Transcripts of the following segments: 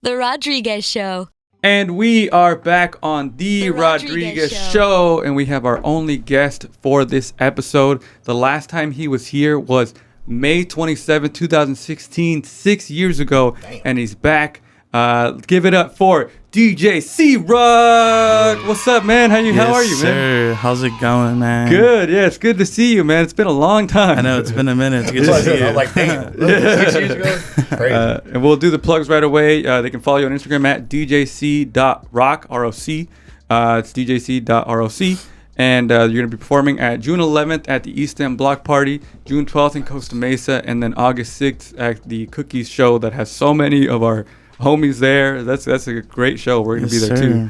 The Rodriguez Show. And we are back on the Rodriguez Show, and we have our only guest for this episode. The last time he was here was May 27, 2016, 6 years ago. Damn. And he's back. Give it up for DJ C-Rock. What's up, man? How are you, man? Sir. How's it going, man? Good. Yeah, it's good to see you, man. It's been a long time. I know, it's been a minute. It's good to see you. I was like, damn. 6 years ago? Crazy. And we'll do the plugs right away. They can follow you on Instagram at djc.rock, R-O-C. It's djc.roc. And you're going to be performing at June 11th at the East End Block Party, June 12th in Costa Mesa, and then August 6th at the Cookies Show that has so many of our homies there. That's a great show. We're going to be there too.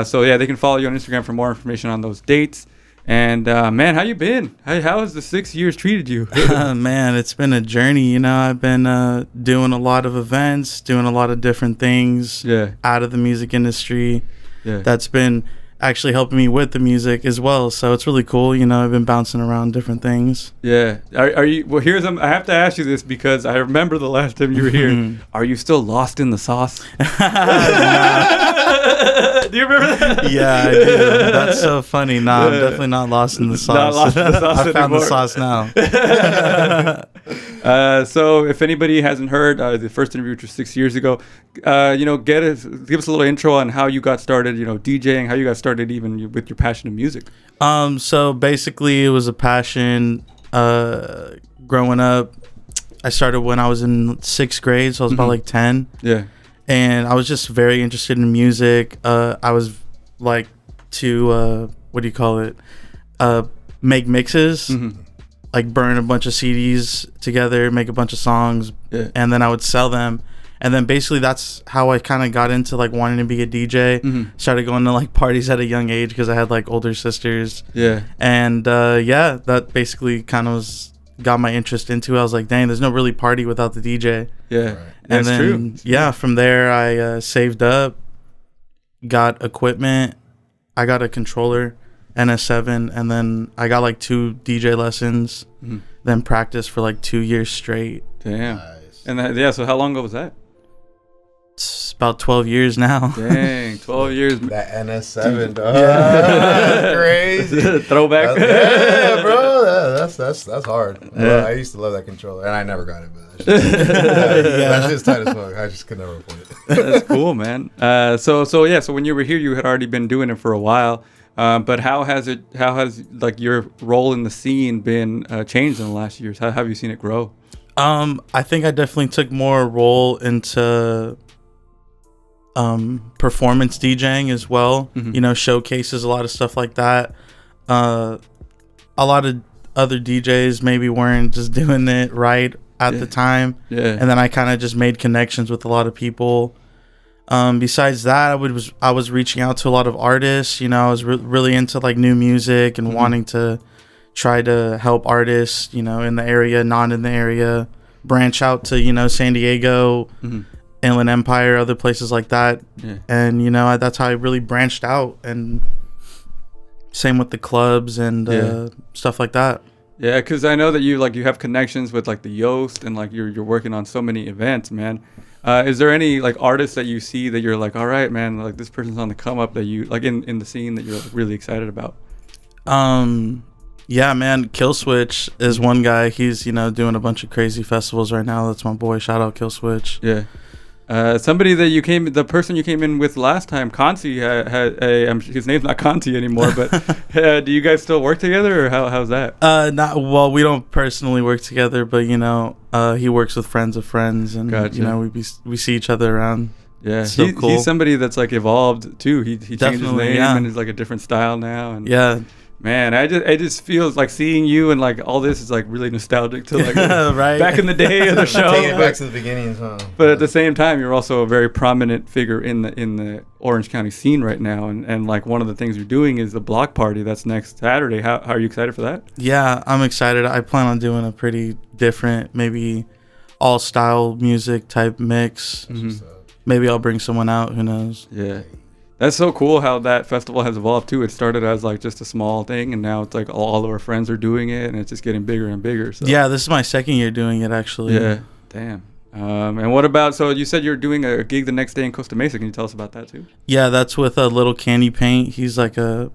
So yeah, they can follow you on Instagram for more information on those dates. And man, how you been? How has the 6 years treated you? Man, it's been a journey. You know, I've been doing a lot of events, doing a lot of different things out of the music industry. Yeah. That's been actually helping me with the music as well, so it's really cool. You know, I've been bouncing around different things. Yeah. Are you, well, I have to ask you this because I remember the last time you were here. Are you still lost in the sauce? Do you remember that? Yeah, I do. That's so funny. Nah, I'm definitely not lost in the sauce. Not lost in the sauce I found the sauce now. So if anybody hasn't heard the first interview, which was 6 years ago, you know, give us a little intro on how you got started, you know, DJing, how you got started even with your passion of music. So basically it was a passion growing up. I started when I was in sixth grade, so I was about like 10. Yeah. And I was just very interested in music. I was like to, make mixes, like burn a bunch of CDs together, make a bunch of songs, and then I would sell them. And then basically that's how I kind of got into like wanting to be a DJ. Started going to like parties at a young age because I had like older sisters. Yeah. And that basically kind of got my interest into it. I was like, dang, there's no really party without the DJ. Yeah. Right. And that's true. Yeah, from there I saved up, got equipment. I got a controller, NS7, and then I got like 2 DJ lessons, then practiced for like 2 years straight. Damn. Nice. And so how long ago was that? It's about 12 years now. Dang, 12 years. That NS7, dog. Yeah. Crazy. Throwback. Yeah, bro. That's hard. Yeah. I used to love that controller, and I never got it, but that shit's tight as fuck. I just could never afford it. That's cool, man. So when you were here, you had already been doing it for a while. But how has like your role in the scene been changed in the last years? How have you seen it grow? I think I definitely took more role into performance DJing as well. You know, showcases, a lot of stuff like that. A lot of other DJs maybe weren't just doing it right at the time. Yeah. And then I kind of just made connections with a lot of people. Besides that, I was reaching out to a lot of artists. You know, I was really into like new music and wanting to try to help artists, you know, in the area, not in the area, branch out to, you know, San Diego, Inland Empire, other places like that. Yeah. And, you know, that's how I really branched out. And same with the clubs and stuff like that. Yeah, because I know that you have connections with like the Yoast and like you're working on so many events, man. Is there any like artists that you see that you're like, all right, man, like this person's on the come up that you like in the scene that you're like, really excited about? Yeah, man, Killswitch is one guy. He's, you know, doing a bunch of crazy festivals right now. That's my boy. Shout out Killswitch. Yeah. Somebody that the person you came in with last time, Conti, his name's not Conti anymore, but do you guys still work together, or how's that? We don't personally work together, but you know, he works with friends of friends, and you know, we see each other around. Yeah, cool. He's somebody that's like evolved too. He changed his name and is like a different style now. And man, I just feels like seeing you and like all this is like really nostalgic to like right? back in the day of the show. Take it back to the beginnings, huh? But at the same time, you're also a very prominent figure in the Orange County scene right now, and like one of the things you're doing is the block party that's next Saturday. How are you excited for that? Yeah, I'm excited. I plan on doing a pretty different, maybe all style music type mix. Maybe I'll bring someone out. Who knows? Yeah. That's so cool how that festival has evolved too. It started as like just a small thing, and now it's like all of our friends are doing it, and it's just getting bigger and bigger. So. Yeah, this is my second year doing it actually. Yeah, damn. And what about, so you said you're doing a gig the next day in Costa Mesa. Can you tell us about that too? Yeah, that's with a Little Candy Paint. He's like a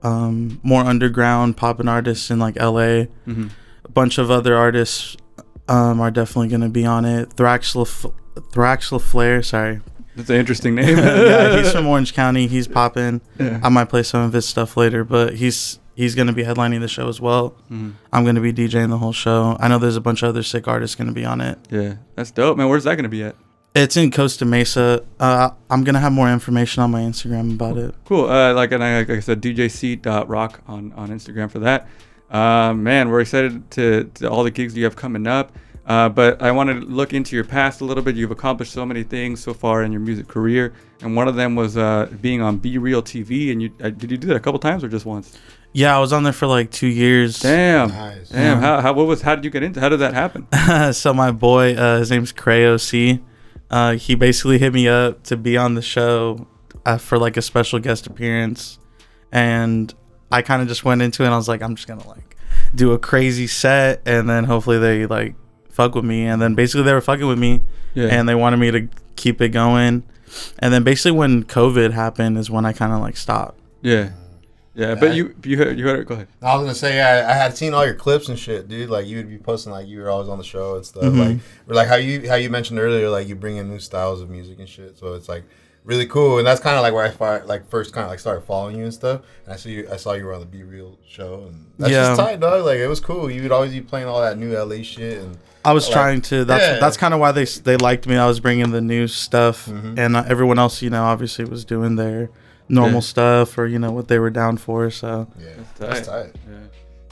more underground poppin' artist in like LA. Mm-hmm. A bunch of other artists are definitely going to be on it. Thrax Flare, sorry. That's an interesting name. Yeah, he's from Orange County. He's popping. Yeah. I might play some of his stuff later, but he's going to be headlining the show as well. Mm-hmm. I'm going to be DJing the whole show. I know there's a bunch of other sick artists going to be on it. Yeah, that's dope, man. Where's that going to be at? It's in Costa Mesa. I'm going to have more information on my Instagram about it. Cool. Like I said, djc.rock on Instagram for that. Man, we're excited to all the gigs you have coming up. But I want to look into your past a little bit. You've accomplished so many things so far in your music career, and one of them was being on Be Real TV. And you did you do that a couple times or just once? Yeah, I was on there for like 2 years. Damn. Nice. Damn. How did you get into? How did that happen? So my boy, his name's Cray OC. He basically hit me up to be on the show for like a special guest appearance, and I kind of just went into it. And I was like, I'm just gonna like do a crazy set, and then hopefully they like fuck with me. And then basically they were fucking with me, and they wanted me to keep it going. And then basically when COVID happened is when I kind of like stopped. Yeah. But you heard it. Go ahead. I was gonna say, I had seen all your clips and shit, dude. Like you would be posting like you were always on the show and stuff. Like how you mentioned earlier, like you bring in new styles of music and shit. So it's like really cool, and that's kind of like where I first kind of like started following you and stuff. And I saw you were on the Be Real show, and that's just tight, dog. Like it was cool. You would always be playing all that new LA shit, and I was trying to. That's kind of why they liked me. I was bringing the new stuff, and everyone else, obviously was doing their normal stuff or what they were down for. So that's tight. Yeah.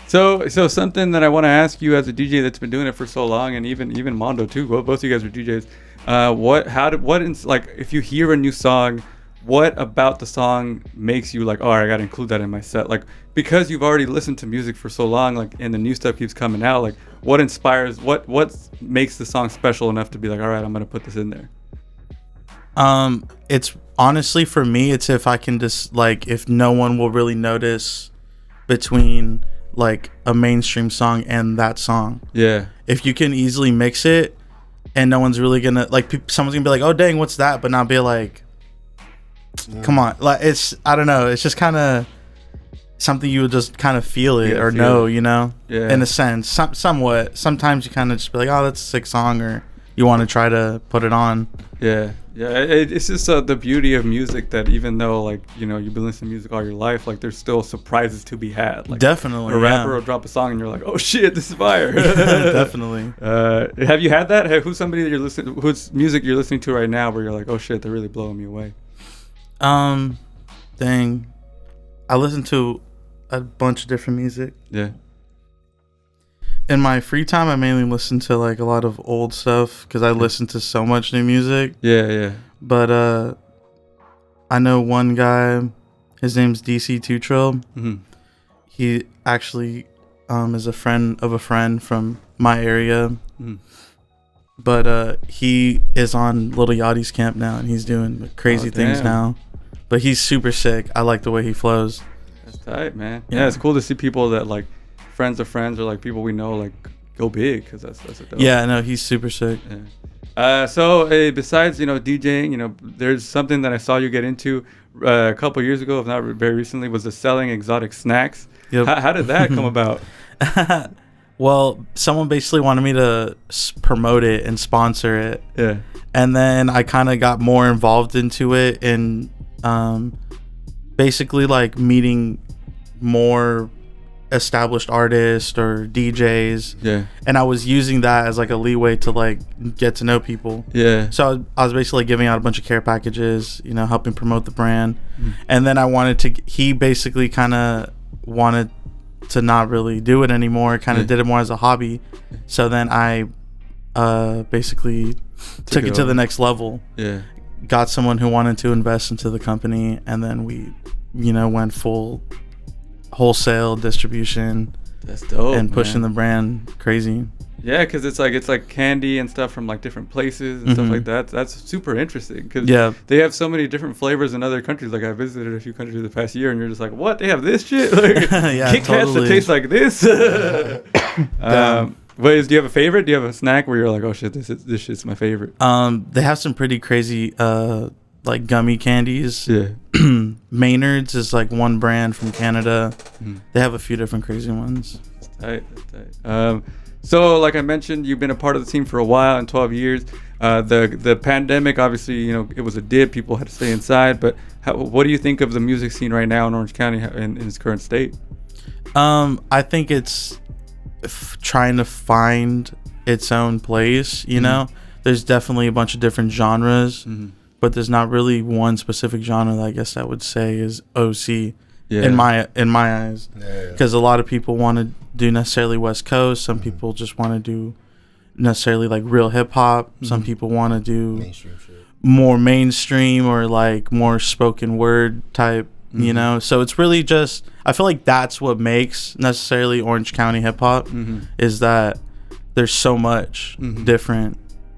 So something that I want to ask you as a DJ that's been doing it for so long, and even Mondo too. Both of you guys are DJs. If you hear a new song, what about the song makes you like, oh, I gotta include that in my set? Like, because you've already listened to music for so long, like, and the new stuff keeps coming out, like, what inspires, what makes the song special enough to be like, all right, I'm gonna put this in there? It's honestly, for me, it's if I can just like, if no one will really notice between like a mainstream song and that song. Yeah. If you can easily mix it and no one's really gonna like, someone's gonna be like, oh dang, what's that? But not be like, come on. Like, I don't know. It's just kind of something you would just kind of feel it or know, Yeah. In a sense, somewhat. Sometimes you kind of just be like, oh, that's a sick song, or you want to try to put it on. Yeah. It's just the beauty of music that even though like you've been listening to music all your life, like there's still surprises to be had. Like, definitely, a rapper will drop a song and you're like, oh shit, this is fire. Definitely. Have you had that? Who's somebody that you're listening? Whose music you're listening to right now where you're like, oh shit, they're really blowing me away? Dang, I listen to a bunch of different music. Yeah. In my free time, I mainly listen to like a lot of old stuff because I listen to so much new music. Yeah. But I know one guy, his name's DC Two Trill. Mm-hmm. He actually is a friend of a friend from my area. Mm-hmm. But he is on Lil Yachty's camp now, and he's doing crazy things now. But he's super sick. I like the way he flows. That's tight, man. Yeah, it's cool to see people that like friends of friends or like people we know like go big, because that's a dope. Yeah, no, he's super sick. Yeah. So besides DJing, there's something that I saw you get into a couple years ago, if not very recently, was the selling exotic snacks. Yep. How did that come about? Well, someone basically wanted me to promote it and sponsor it. Yeah. And then I kind of got more involved into it, and basically like meeting more established artists or DJs. Yeah. And I was using that as like a leeway to like get to know people. Yeah. So I was basically giving out a bunch of care packages, helping promote the brand. And then he basically kind of wanted to not really do it anymore, kind of did it more as a hobby. So then I basically took it to the next level. Yeah. Got someone who wanted to invest into the company, and then we went full wholesale distribution. That's dope, and pushing the brand crazy. Yeah, because it's like candy and stuff from like different places and stuff like that. That's super interesting, because they have so many different flavors in other countries. Like I visited a few countries the past year, and you're just like, what? They have this shit? Like, Kit Kats that taste like this? But do you have a favorite? Do you have a snack where you're like, oh shit, this shit's my favorite? They have some pretty crazy like gummy candies. Yeah. Maynard's is like one brand from Canada. They have a few different crazy ones. That's tight. So like I mentioned, you've been a part of the team for a while, in 12 years. The pandemic, obviously, you know, it was a dip. People had to stay inside. But what do you think of the music scene right now in Orange County in its current state? I think it's trying to find its own place. You know, there's definitely a bunch of different genres, but there's not really one specific genre that I guess I would say is OC. Yeah. In my eyes, because a lot of people want to do necessarily West Coast. Some people just want to do necessarily like real hip hop. Some people want to do mainstream shit. More mainstream or like more spoken word type. You know, so it's really just, I feel like that's what makes necessarily Orange County hip hop is that there's so much different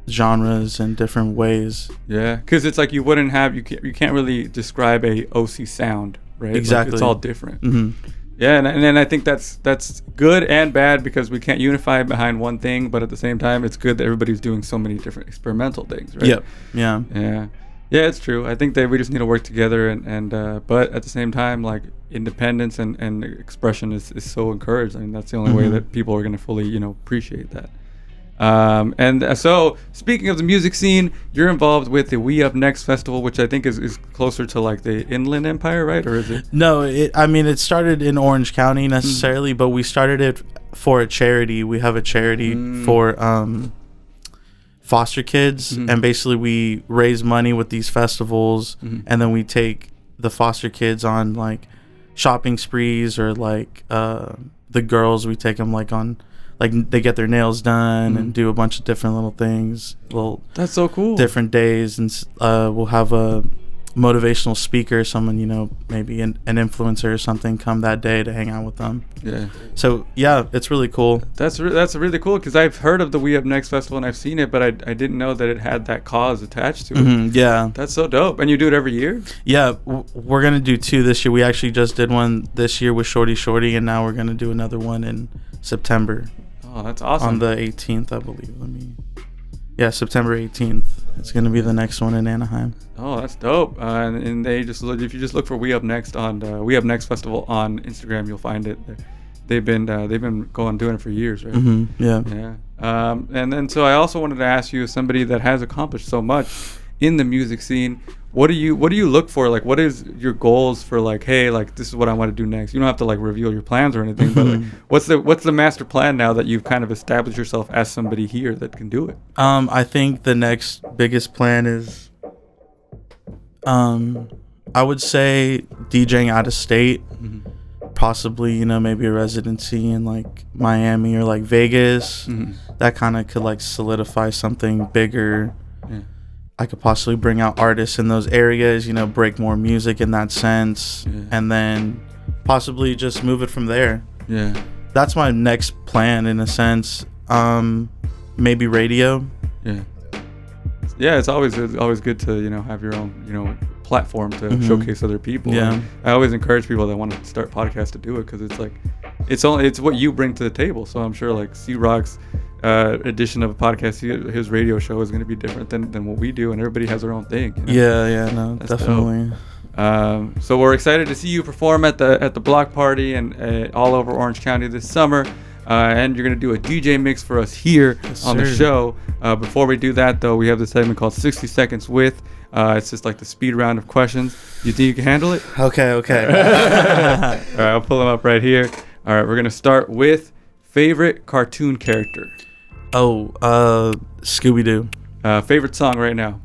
genres and different ways. Yeah, because it's like you can't really describe a OC sound. Right? Exactly. Like it's all different. Yeah, and then I think that's good and bad because we can't unify behind one thing, but at the same time, it's good that everybody's doing so many different experimental things, right? Yep. Yeah. Yeah, it's true. I think that we just need to work together, and but at the same time, like independence and expression is so encouraged. I mean, that's the only way that people are going to fully, you know, appreciate that. So speaking of the music scene, you're involved with the We Up Next festival, which I think is closer to like the Inland Empire, right? Or is it? No, it started in Orange County necessarily, but we started it for a charity. We have a charity for foster kids, and basically we raise money with these festivals, and then we take the foster kids on like shopping sprees, or like the girls, we take them like on, like they get their nails done and do a bunch of different little things. That's so cool. Different days, and we'll have a motivational speaker, someone, you know, maybe an influencer or something, come that day to hang out with them. Yeah. So yeah, it's really cool. That's really cool because I've heard of the We Up Next festival and I've seen it, but I didn't know that it had that cause attached to it. Yeah. That's so dope. And you do it every year? Yeah, we're gonna do 2 this year. We actually just did one this year with Shorty, and now we're gonna do another one in September. Oh, that's awesome. On the 18th, I believe. September 18th. It's going to be the next one in Anaheim. Oh, that's dope. And they just if you just look for We Up Next on We Up Next Festival on Instagram, you'll find it. They've been doing it for years, right? Yeah. And then so I also wanted to ask you, as somebody that has accomplished so much in the music scene, what do you look for? Like, what is your goals for, like, hey, like, this is what I want to do next? You don't have to like reveal your plans or anything, but like, what's the master plan now that you've kind of established yourself as somebody here that can do it? I think the next biggest plan is, I would say DJing out of state, possibly, you know, maybe a residency in like Miami or like Vegas. That kind of could like solidify something bigger. I could possibly bring out artists in those areas, you know, break more music in that sense, and then possibly just move it from there. Yeah. That's my next plan in a sense. Maybe radio. Yeah. Yeah, it's always good to, you know, have your own, you know, platform to showcase other people. Yeah. And I always encourage people that want to start podcasts to do it because it's like it's what you bring to the table. So I'm sure like C-Rock's edition of a podcast, his radio show is going to be different than what we do, and everybody has their own thing, you know? That's definitely dope. So we're excited to see you perform at the block party and all over Orange County this summer, and you're going to do a DJ mix for us here on the show. Before we do that though, we have this segment called 60 Seconds With. It's just like the speed round of questions. You think you can handle it? Okay. All right, I'll pull them up right here. All right, we're going to start with favorite cartoon character. Scooby-Doo. Favorite song right now?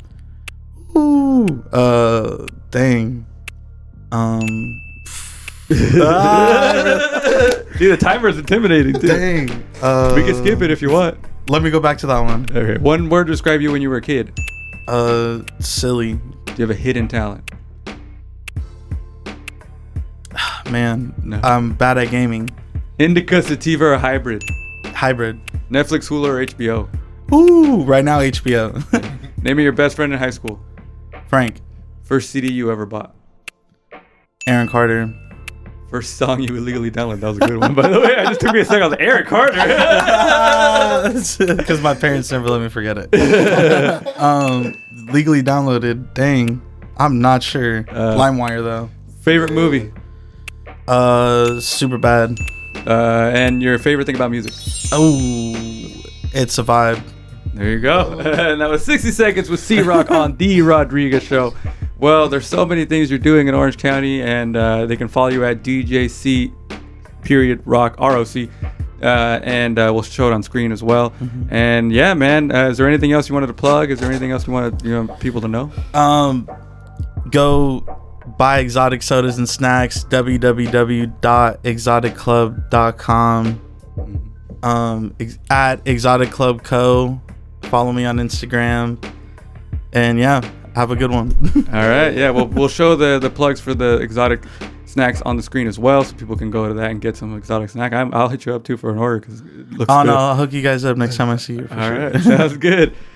Ooh, dang. Dude, the timer's intimidating, dude. Dang. We can skip it if you want. Let me go back to that one. Okay. One word to describe you when you were a kid. Silly. Do you have a hidden talent? Man, no. I'm bad at gaming. Indica, sativa, or hybrid? Hybrid. Netflix, Hulu, or HBO? Ooh, right now HBO. Name of your best friend in high school? Frank. First CD you ever bought? Aaron Carter. First song you illegally downloaded. That was a good one, by the way. I just took me a second. I was like, Eric Carter. Because my parents never let me forget it. Legally downloaded. Dang. I'm not sure. LimeWire, though. Favorite movie? Super bad. And your favorite thing about music? Oh, it's a vibe. There you go. And that was 60 Seconds with C-Rock on The Rodriguez Show. Well, there's so many things you're doing in Orange County, and they can follow you at DJC_Rock, ROC. And we'll show it on screen as well. Mm-hmm. And yeah, man, is there anything else you wanted to plug? Is there anything else you want people to know? Go buy exotic sodas and snacks, www.exoticclub.com. At Exotic Club Co. Follow me on Instagram. And yeah, have a good one. All right. Yeah, we'll show the plugs for the exotic snacks on the screen as well, so people can go to that and get some exotic snack. I'll hit you up too for an order because it looks good. No, I'll hook you guys up next time I see you. All right. Sounds good.